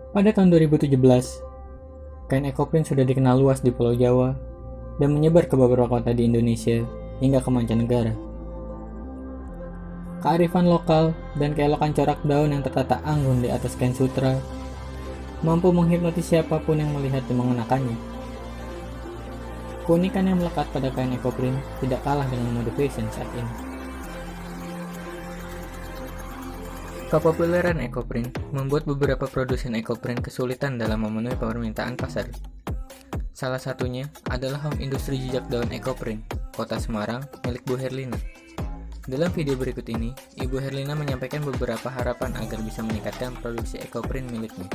Pada tahun 2017, kain ekoprint sudah dikenal luas di Pulau Jawa dan menyebar ke beberapa kota di Indonesia hingga ke mancanegara. Kearifan lokal dan keelokan corak daun yang tertata anggun di atas kain sutra mampu menghipnotis siapapun yang melihat dan mengenakannya. Keunikan yang melekat pada kain ekoprint tidak kalah dengan mode fashion saat ini. Kepopuleran ekoprint membuat beberapa produsen ekoprint kesulitan dalam memenuhi permintaan pasar. Salah satunya adalah home industri jejak daun ekoprint, Kota Semarang, milik Bu Herlina. Dalam video berikut ini, Ibu Herlina menyampaikan beberapa harapan agar bisa meningkatkan produksi ekoprint miliknya.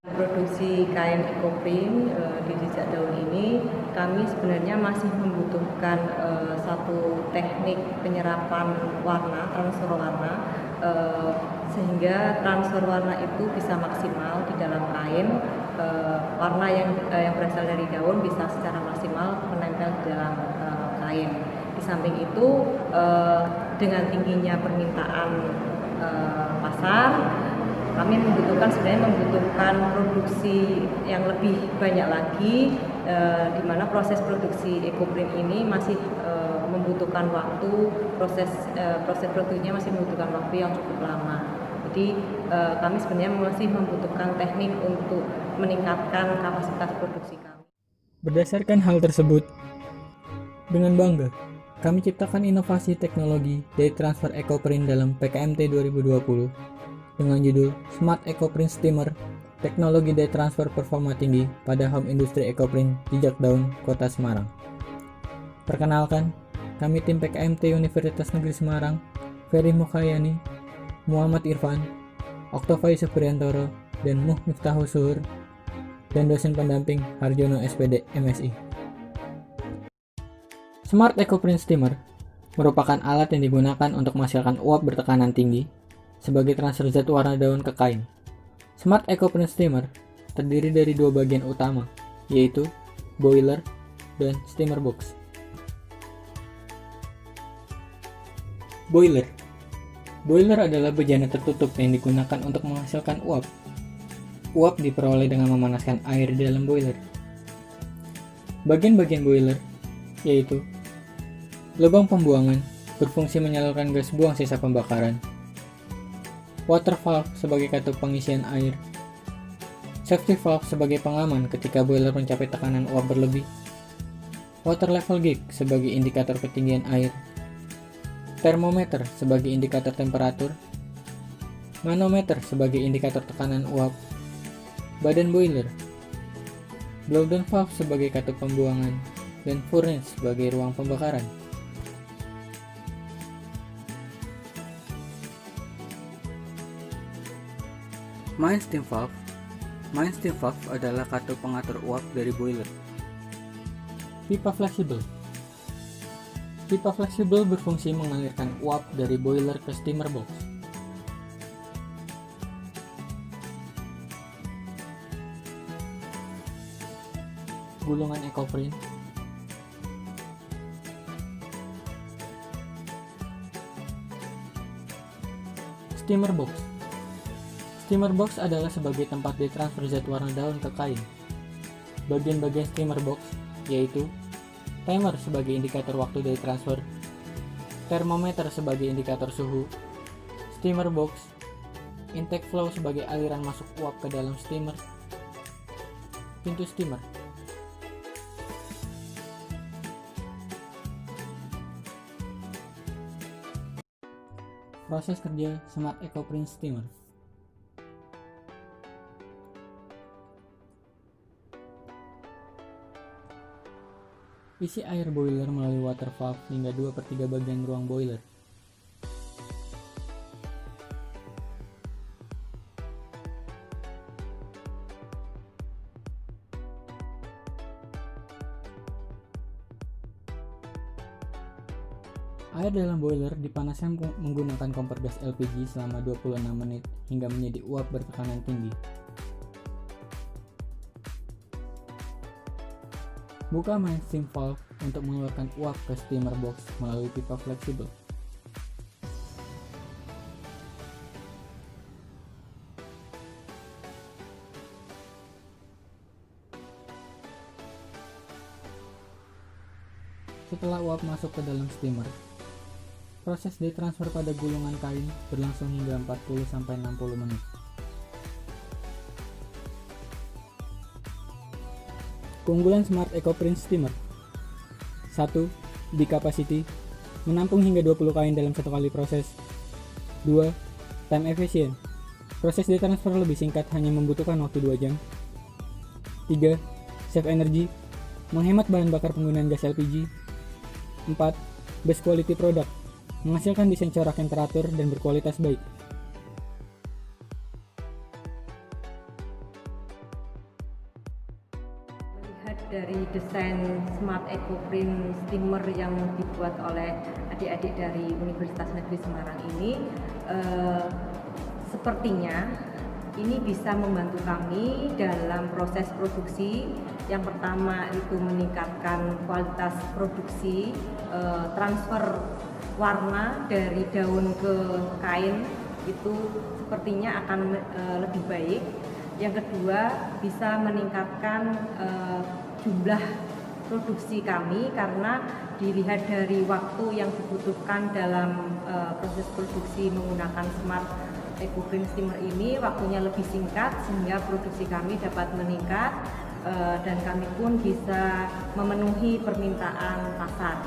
Produksi kain ekoprint di jejak daun ini, kami sebenarnya masih membutuhkan satu teknik penyerapan warna, transfer warna, sehingga transfer warna itu bisa maksimal di dalam kain. Warna yang berasal dari daun bisa secara maksimal menempel di dalam kain. Di samping itu, dengan tingginya permintaan pasar, kami membutuhkan produksi yang lebih banyak lagi, di mana proses produksi ekoprint ini masih membutuhkan waktu, proses produksinya masih membutuhkan waktu yang cukup lama. Jadi kami sebenarnya masih membutuhkan teknik untuk meningkatkan kapasitas produksi kami. Berdasarkan hal tersebut, dengan bangga, kami ciptakan inovasi teknologi dari transfer ekoprint dalam PKMT 2020 dengan judul Smart Ekoprint Steamer, teknologi dye transfer performa tinggi pada home industri ekoprint jejak daun Kota Semarang. Perkenalkan, kami tim PKMT Universitas Negeri Semarang, Ferry Mukhayani, Muhammad Irfan, Oktovai Supriantoro, dan Muh Miftahul Suhur, dan dosen pendamping Harjono SPD MSI. Smart Ekoprint Steamer merupakan alat yang digunakan untuk menghasilkan uap bertekanan tinggi sebagai transfer zat warna daun ke kain. Smart Ekoprint Steamer terdiri dari dua bagian utama, yaitu boiler dan steamer box. Boiler adalah bejana tertutup yang digunakan untuk menghasilkan uap. Uap diperoleh dengan memanaskan air di dalam boiler. Bagian-bagian boiler, yaitu lubang pembuangan, berfungsi menyalurkan gas buang sisa pembakaran, water valve sebagai katup pengisian air, safety valve sebagai pengaman ketika boiler mencapai tekanan uap berlebih, water level gauge sebagai indikator ketinggian air, termometer sebagai indikator temperatur, manometer sebagai indikator tekanan uap, badan boiler, blowdown valve sebagai katup pembuangan, dan furnace sebagai ruang pembakaran. Main steam valve adalah katup pengatur uap dari boiler. Pipa fleksibel berfungsi mengalirkan uap dari boiler ke steamer box. Gulungan ekoprint, steamer box adalah sebagai tempat ditransfer zat warna daun ke kain. Bagian-bagian steamer box yaitu timer sebagai indikator waktu dari transfer, termometer sebagai indikator suhu, steamer box, intake flow sebagai aliran masuk uap ke dalam steamer, pintu steamer. Proses kerja Smart Ekoprint Steamer. Isi air boiler melalui water valve hingga 2/3 bagian ruang boiler. Air dalam boiler dipanaskan menggunakan kompor gas LPG selama 26 menit hingga menjadi uap bertekanan tinggi. Buka main steam valve untuk mengeluarkan uap ke steamer box melalui pipa fleksibel. Setelah uap masuk ke dalam steamer, proses ditransfer pada gulungan kain berlangsung hingga 40-60 menit. Keunggulan Smart EcoPrint Steamer: 1. Big capacity, menampung hingga 20 kain dalam satu kali proses. 2. Time efficient, proses ditransfer lebih singkat, hanya membutuhkan waktu 2 jam. 3. Save energy, menghemat bahan bakar penggunaan gas LPG. 4. Best quality product, menghasilkan desain corak yang teratur dan berkualitas baik. Melihat dari desain Smart EcoPrint Steamer yang dibuat oleh adik-adik dari Universitas Negeri Semarang ini, sepertinya ini bisa membantu kami dalam proses produksi. Yang pertama itu meningkatkan kualitas produksi, transfer warna dari daun ke kain itu sepertinya akan lebih baik. Yang kedua, bisa meningkatkan jumlah produksi kami karena dilihat dari waktu yang dibutuhkan dalam proses produksi menggunakan Smart EcoPrint Steamer ini, waktunya lebih singkat sehingga produksi kami dapat meningkat dan kami pun bisa memenuhi permintaan pasar.